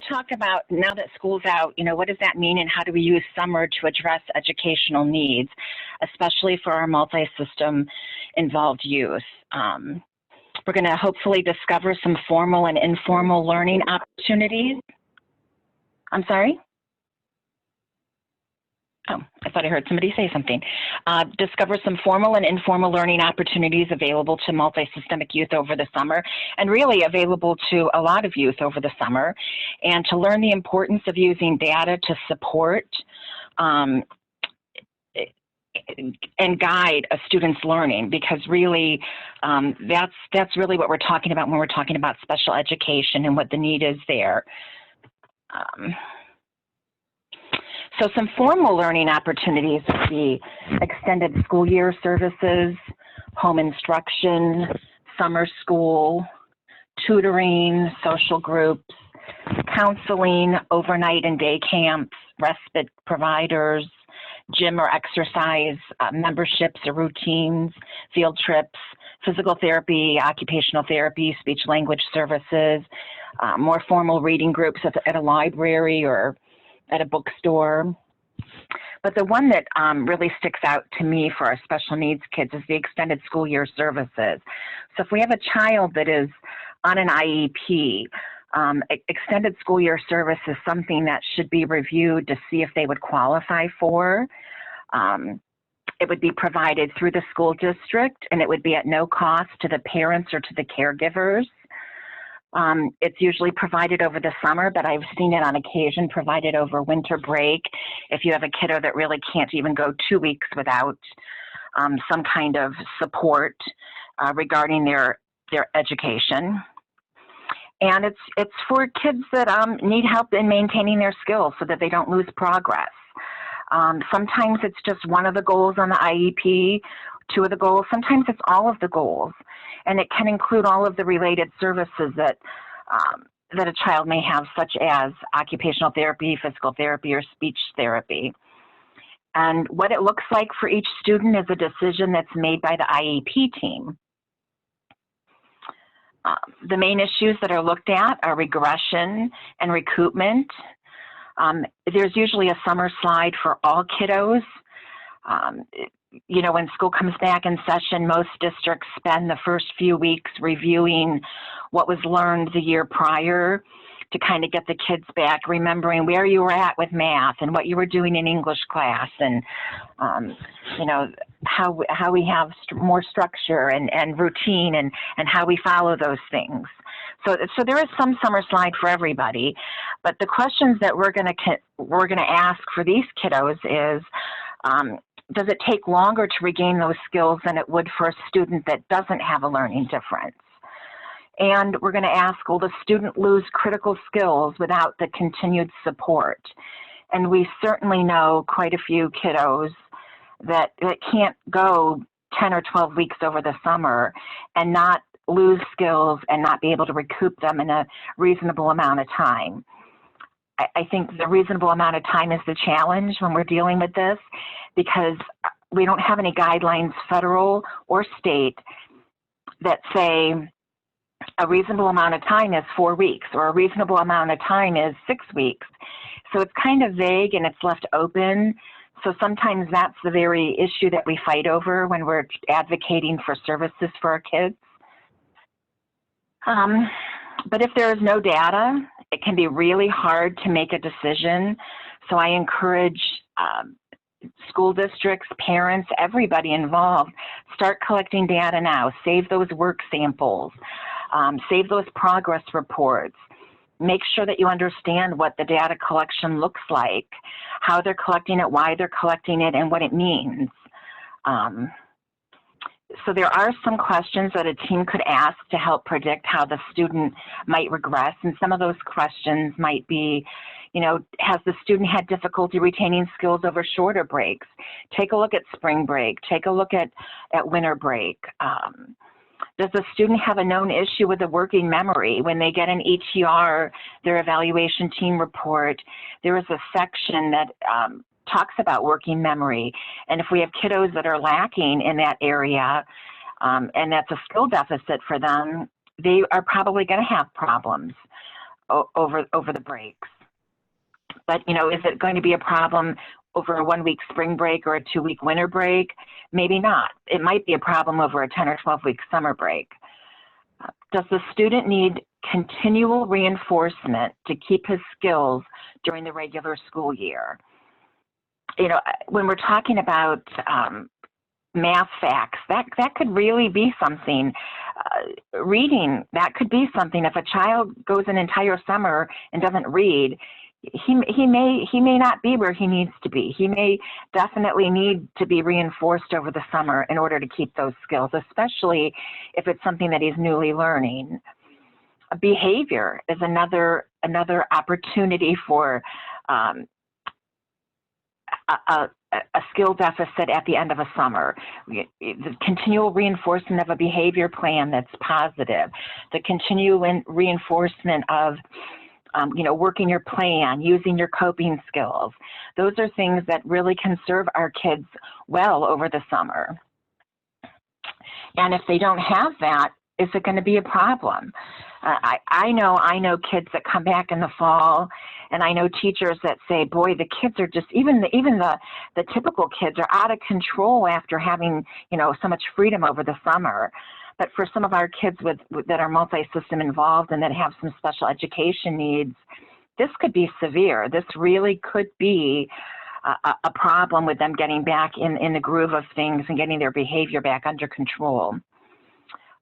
talk about, now that school's out, what does that mean and how do we use summer to address educational needs, especially for our multi-system involved youth? We're going to hopefully discover some formal and informal learning opportunities. I'm sorry? Oh, I thought I heard somebody say something. Discover some formal and informal learning opportunities available to multi-systemic youth over the summer, and really available to a lot of youth over the summer, and to learn the importance of using data to support and guide a student's learning, because really that's really what we're talking about when we're talking about special education and what the need is there. So some formal learning opportunities would be extended school year services, home instruction, summer school, tutoring, social groups, counseling, overnight and day camps, respite providers, gym or exercise memberships or routines, field trips, physical therapy, occupational therapy, speech language services, more formal reading groups at a library or at a bookstore. But the one that really sticks out to me for our special needs kids is the extended school year services. So if we have a child that is on an IEP, extended school year service is something that should be reviewed to see if they would qualify for. It would be provided through the school district, and it would be at no cost to the parents or to the caregivers. It's usually provided over the summer, but I've seen it on occasion provided over winter break if you have a kiddo that really can't even go 2 weeks without some kind of support regarding their education. And it's for kids that need help in maintaining their skills so that they don't lose progress. Sometimes it's just one of the goals on the IEP, 2 of the goals, sometimes it's all of the goals. And it can include all of the related services that a child may have, such as occupational therapy, physical therapy, or speech therapy. And what it looks like for each student is a decision that's made by the IEP team. The main issues that are looked at are regression and recoupment. There's usually a summer slide for all kiddos. When school comes back in session, most districts spend the first few weeks reviewing what was learned the year prior to kind of get the kids back, remembering where you were at with math and what you were doing in English class, and how we have more structure and routine and how we follow those things. So there is some summer slide for everybody, but the questions that we're gonna ask for these kiddos is, does it take longer to regain those skills than it would for a student that doesn't have a learning difference? And we're going to ask, will the student lose critical skills without the continued support? And we certainly know quite a few kiddos that can't go 10 or 12 weeks over the summer and not lose skills and not be able to recoup them in a reasonable amount of time. I think the reasonable amount of time is the challenge when we're dealing with this, because we don't have any guidelines, federal or state, that say a reasonable amount of time is 4 weeks or a reasonable amount of time is 6 weeks. So it's kind of vague and it's left open. So sometimes that's the very issue that we fight over when we're advocating for services for our kids. But if there is no data, it can be really hard to make a decision. So I encourage school districts, parents, everybody involved, start collecting data now. Save those work samples, save those progress reports. Make sure that you understand what the data collection looks like, how they're collecting it, why they're collecting it, and what it means. So there are some questions that a team could ask to help predict how the student might regress. And some of those questions might be, has the student had difficulty retaining skills over shorter breaks? Take a look at spring break. Take a look at winter break. Does the student have a known issue with the working memory? When they get an ETR, their evaluation team report, there is a section that talks about working memory. And if we have kiddos that are lacking in that area, and that's a skill deficit for them, they are probably going to have problems. over the breaks. But, you know, is it going to be a problem over a 1-week spring break or a 2-week winter break? Maybe not. It might be a problem over a 10 or 12-week summer break. Does the student need continual reinforcement to keep his skills during the regular school year? You know, when we're talking about math facts, that could really be something. Reading, that could be something. If a child goes an entire summer and doesn't read, he may not be where he needs to be. He may definitely need to be reinforced over the summer in order to keep those skills, especially if it's something that he's newly learning. Behavior is another opportunity for a skill deficit at the end of a summer. The continual reinforcement of a behavior plan that's positive, the continual reinforcement of you know, working your plan, using your coping skills. Those are things that really can serve our kids well over the summer. And if they don't have that, is it going to be a problem? I know kids that come back in the fall, and I know teachers that say, boy, the kids are just, even the typical kids are out of control after having, you know, so much freedom over the summer. But for some of our kids that are multi-system involved and that have some special education needs, this could be severe. This really could be a problem with them getting back in the groove of things and getting their behavior back under control.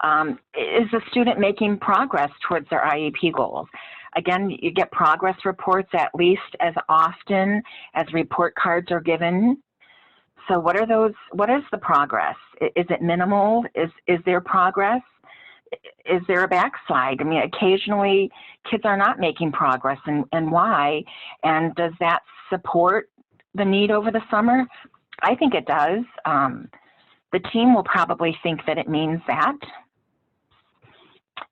Is the student making progress towards their IEP goals? Again, you get progress reports at least as often as report cards are given. So what are those? What is the progress? Is it minimal? Is there progress? Is there a backslide? I mean, occasionally kids are not making progress, and why? And does that support the need over the summer? I think it does. The team will probably think that it means that.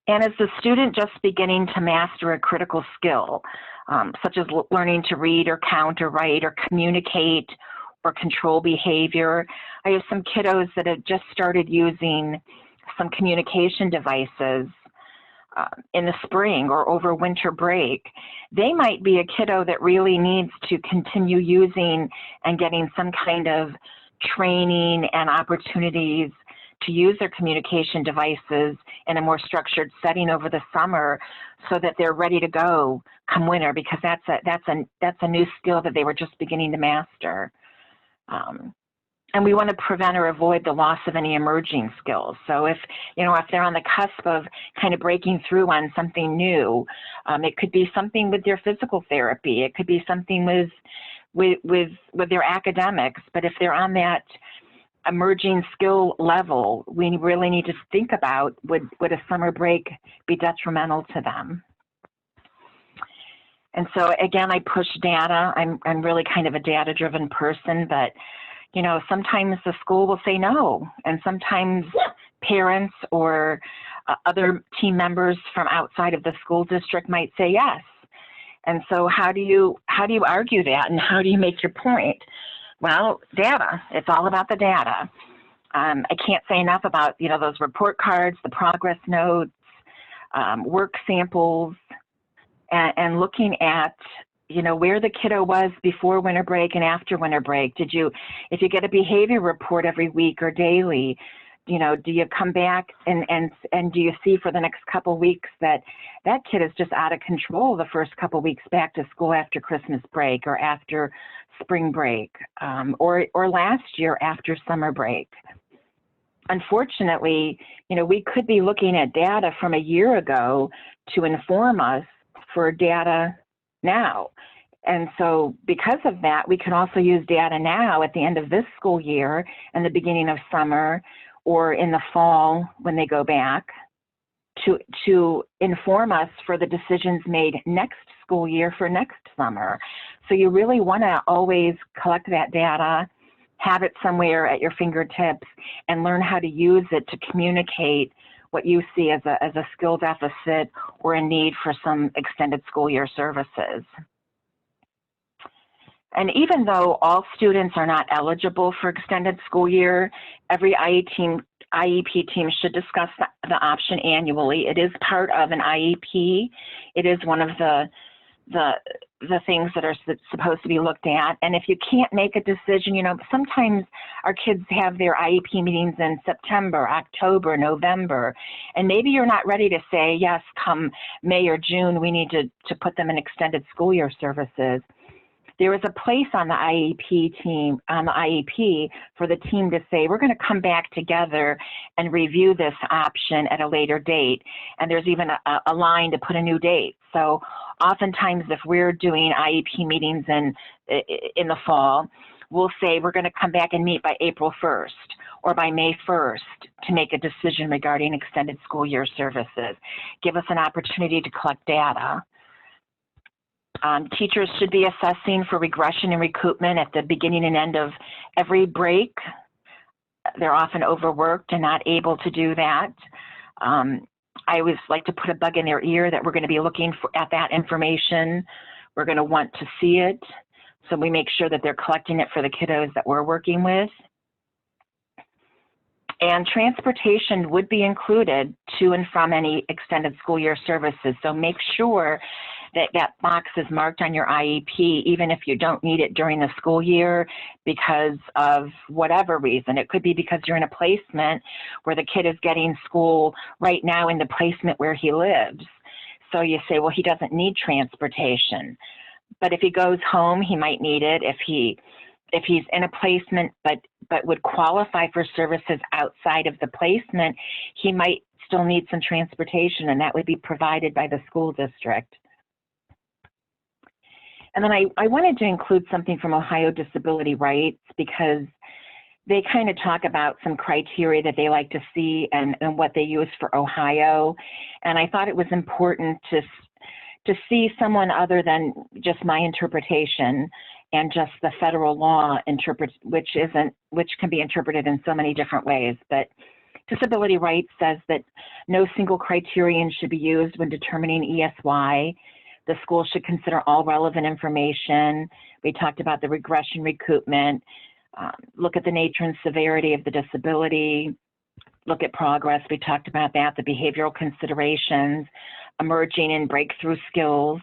And is the student just beginning to master a critical skill, such as learning to read or count or write or communicate or control behavior? I have some kiddos that have just started using some communication devices in the spring or over winter break. They might be a kiddo that really needs to continue using and getting some kind of training and opportunities to use their communication devices in a more structured setting over the summer so that they're ready to go come winter, because that's a new skill that they were just beginning to master. And we want to prevent or avoid the loss of any emerging skills. So if they're on the cusp of kind of breaking through on something new, it could be something with their physical therapy. It could be something with their academics. But if they're on that emerging skill level, we really need to think about, would a summer break be detrimental to them? And so again, I push data. I'm really kind of a data-driven person, but sometimes the school will say no, and sometimes parents or other team members from outside of the school district might say yes. And so how do you argue that, and how do you make your point? Well, data. It's all about the data. I can't say enough about those report cards, the progress notes, work samples, and looking at where the kiddo was before winter break and after winter break. If you get a behavior report every week or daily, do you come back and do you see for the next couple weeks that kid is just out of control the first couple weeks back to school after Christmas break or after spring break, or last year after summer break? Unfortunately, we could be looking at data from a year ago to inform us for data now. And so because of that, we can also use data now at the end of this school year and the beginning of summer, or in the fall when they go back, to inform us for the decisions made next school year for next summer. So you really want to always collect that data, have it somewhere at your fingertips, and learn how to use it to communicate what you see as a skill deficit or a need for some extended school year services. And even though all students are not eligible for extended school year, every IEP team should discuss the option annually. It is part of an IEP. It is one of the things that are supposed to be looked at. And if you can't make a decision, sometimes our kids have their IEP meetings in September, October, November, and maybe you're not ready to say, yes, come May or June, we need to put them in extended school year services. There is a place on the IEP for the team to say, we're going to come back together and review this option at a later date. And there's even a line to put a new date. So oftentimes if we're doing IEP meetings in the fall, we'll say we're going to come back and meet by April 1st or by May 1st to make a decision regarding extended school year services. Give us an opportunity to collect data. Teachers should be assessing for regression and recoupment at the beginning and end of every break. They're often overworked and not able to do that. I always like to put a bug in their ear that we're going to be looking at that information. We're going to want to see it. So we make sure that they're collecting it for the kiddos that we're working with. And transportation would be included to and from any extended school year services. So make sure that that box is marked on your IEP, even if you don't need it during the school year because of whatever reason. It could be because you're in a placement where the kid is getting school right now in the placement where he lives. So you say, well, he doesn't need transportation. But if he goes home, he might need it. If he's in a placement but would qualify for services outside of the placement, he might still need some transportation, and that would be provided by the school district. And then I wanted to include something from Ohio Disability Rights because they kind of talk about some criteria that they like to see and what they use for Ohio. And I thought it was important to see someone other than just my interpretation and just the federal law which can be interpreted in so many different ways. But Disability Rights says that no single criterion should be used when determining ESY. The school should consider all relevant information. We talked about the regression recoupment, look at the nature and severity of the disability, look at progress. We talked about that, the behavioral considerations, emerging and breakthrough skills.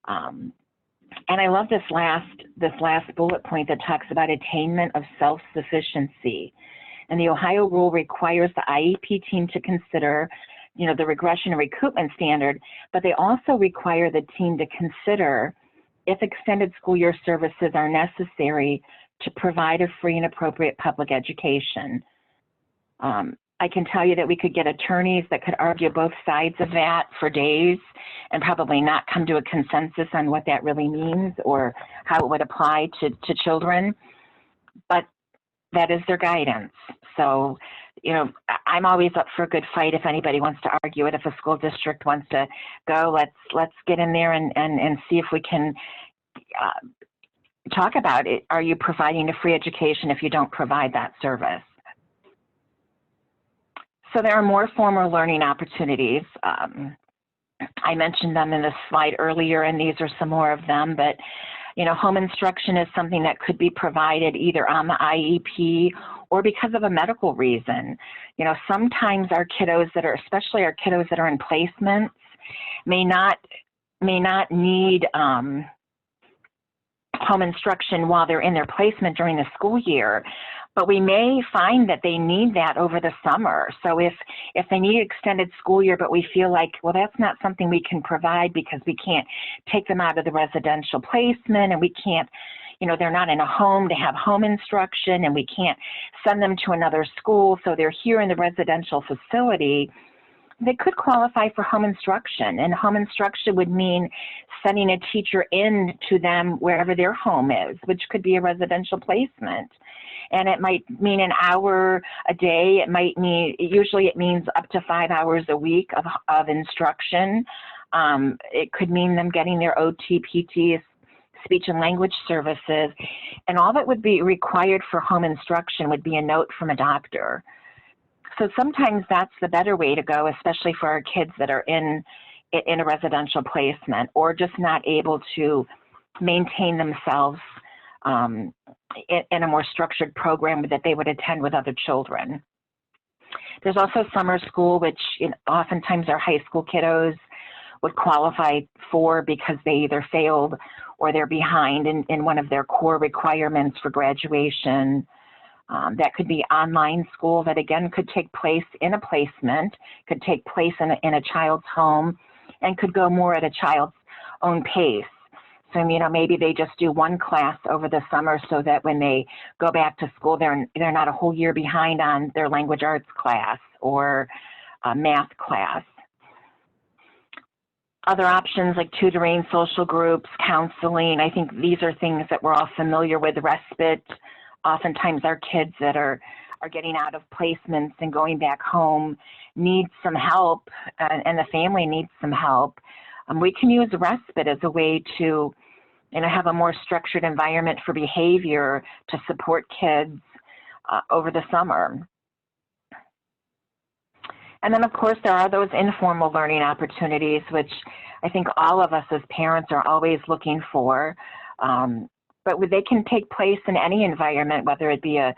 And I love this last bullet point that talks about attainment of self-sufficiency. And the Ohio rule requires the IEP team to consider the regression and recoupment standard, but they also require the team to consider if extended school year services are necessary to provide a free and appropriate public education. I can tell you that we could get attorneys that could argue both sides of that for days and probably not come to a consensus on what that really means or how it would apply to children, but that is their guidance. So, I'm always up for a good fight if anybody wants to argue it. If a school district wants to go, let's get in there and see if we can talk about it. Are you providing a free education if you don't provide that service? So there are more formal learning opportunities. I mentioned them in the slide earlier, and these are some more of them, but home instruction is something that could be provided either on the IEP or because of a medical reason. Sometimes our kiddos especially our kiddos that are in placements may not need home instruction while they're in their placement during the school year, but we may find that they need that over the summer. So if they need extended school year, but we feel like, well, that's not something we can provide because we can't take them out of the residential placement and we can't, they're not in a home to have home instruction and we can't send them to another school. So they're here in the residential facility. They could qualify for home instruction, and home instruction would mean sending a teacher in to them wherever their home is, which could be a residential placement. And it might mean an hour a day. It might mean, usually it means up to 5 hours a week of instruction. It could mean them getting their OT, PT, speech and language services. And all that would be required for home instruction would be a note from a doctor. So sometimes that's the better way to go, especially for our kids that are in a residential placement or just not able to maintain themselves in a more structured program that they would attend with other children. There's also summer school, which oftentimes our high school kiddos would qualify for because they either failed or they're behind in one of their core requirements for graduation. That could be online school that, again, could take place in a placement, could take place in a child's home, and could go more at a child's own pace. So, maybe they just do one class over the summer so that when they go back to school, they're not a whole year behind on their language arts class or math class. Other options like tutoring, social groups, counseling, I think these are things that we're all familiar with. Respite, oftentimes our kids that are getting out of placements and going back home need some help, and the family needs some help. We can use respite as a way to have a more structured environment for behavior to support kids over the summer. And then, of course, there are those informal learning opportunities, which I think all of us as parents are always looking for. But they can take place in any environment, whether it be a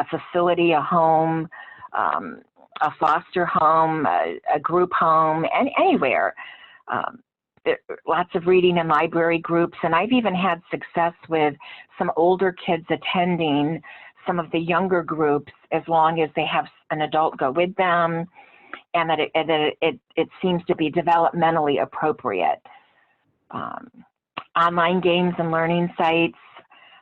facility, a home, a foster home, a group home, and anywhere. Lots of reading and library groups, and I've even had success with some older kids attending some of the younger groups as long as they have an adult go with them, and that it seems to be developmentally appropriate. Online games and learning sites.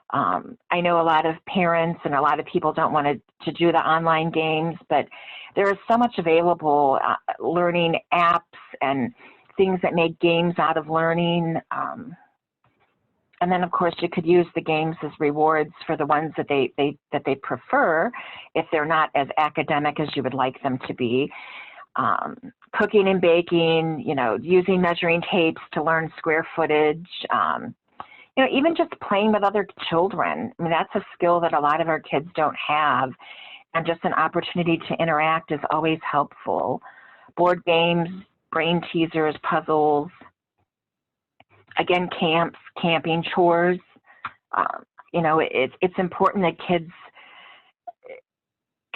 I know a lot of parents and a lot of people don't want to do the online games, but there is so much available learning apps and things that make games out of learning. And then, of course, you could use the games as rewards for the ones that they prefer if they're not as academic as you would like them to be. Cooking and baking, using measuring tapes to learn square footage, even just playing with other children. I mean, that's a skill that a lot of our kids don't have, and just an opportunity to interact is always helpful. Board games, brain teasers, puzzles, again, camps, camping, chores. It's important that kids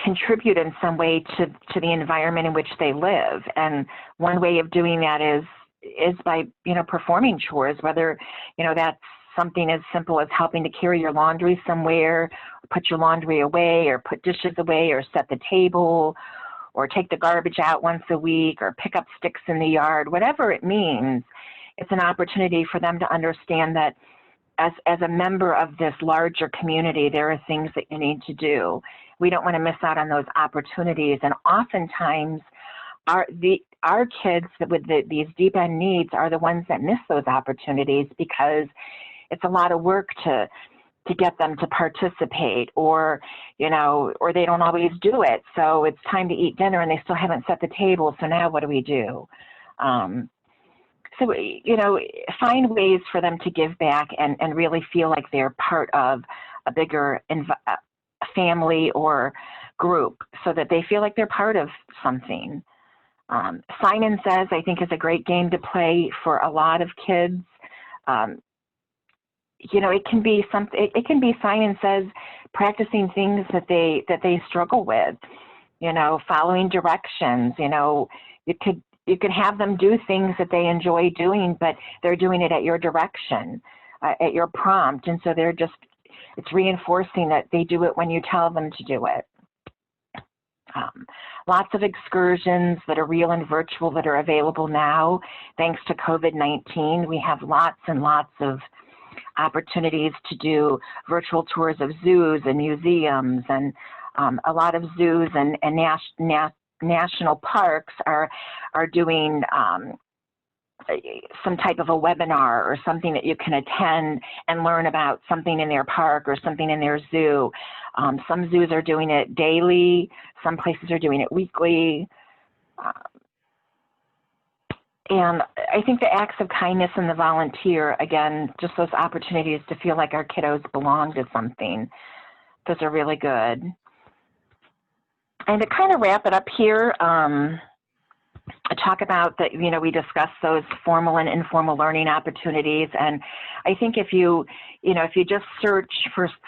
contribute in some way to the environment in which they live. And one way of doing that is by, performing chores, whether, that's something as simple as helping to carry your laundry somewhere, put your laundry away, or put dishes away, or set the table, or take the garbage out once a week, or pick up sticks in the yard. Whatever it means, it's an opportunity for them to understand that as a member of this larger community, there are things that you need to do. We don't want to miss out on those opportunities. And oftentimes, our kids with these deep end needs are the ones that miss those opportunities because it's a lot of work to get them to participate, or they don't always do it. So it's time to eat dinner and they still haven't set the table. So now what do we do? So, find ways for them to give back and really feel like they're part of a bigger family or group, so that they feel like they're part of something. Sign and Says, I think, is a great game to play for a lot of kids. It can be it can be Sign and Says, practicing things that they struggle with. Following directions. You could have them do things that they enjoy doing, but they're doing it at your direction, at your prompt, and so it's reinforcing that they do it when you tell them to do it. Lots of excursions that are real and virtual that are available now. Thanks to COVID-19, we have lots and lots of opportunities to do virtual tours of zoos and museums, and a lot of zoos and national parks are doing some type of a webinar or something that you can attend and learn about something in their park or something in their zoo. Some zoos are doing it daily. Some places are doing it weekly. And I think the acts of kindness and the volunteer, again, just those opportunities to feel like our kiddos belong to something, those are really good. And to kind of wrap it up here, talk about that, you know, we discussed those formal and informal learning opportunities. And I think if you just search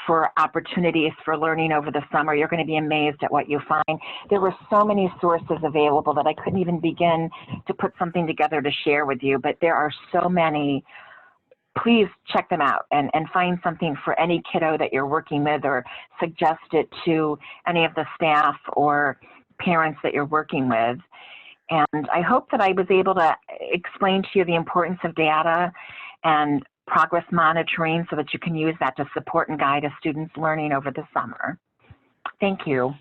for opportunities for learning over the summer, you're going to be amazed at what you find. There were so many sources available that I couldn't even begin to put something together to share with you, but there are so many. Please check them out and find something for any kiddo that you're working with, or suggest it to any of the staff or parents that you're working with. And I hope that I was able to explain to you the importance of data and progress monitoring so that you can use that to support and guide a student's learning over the summer. Thank you.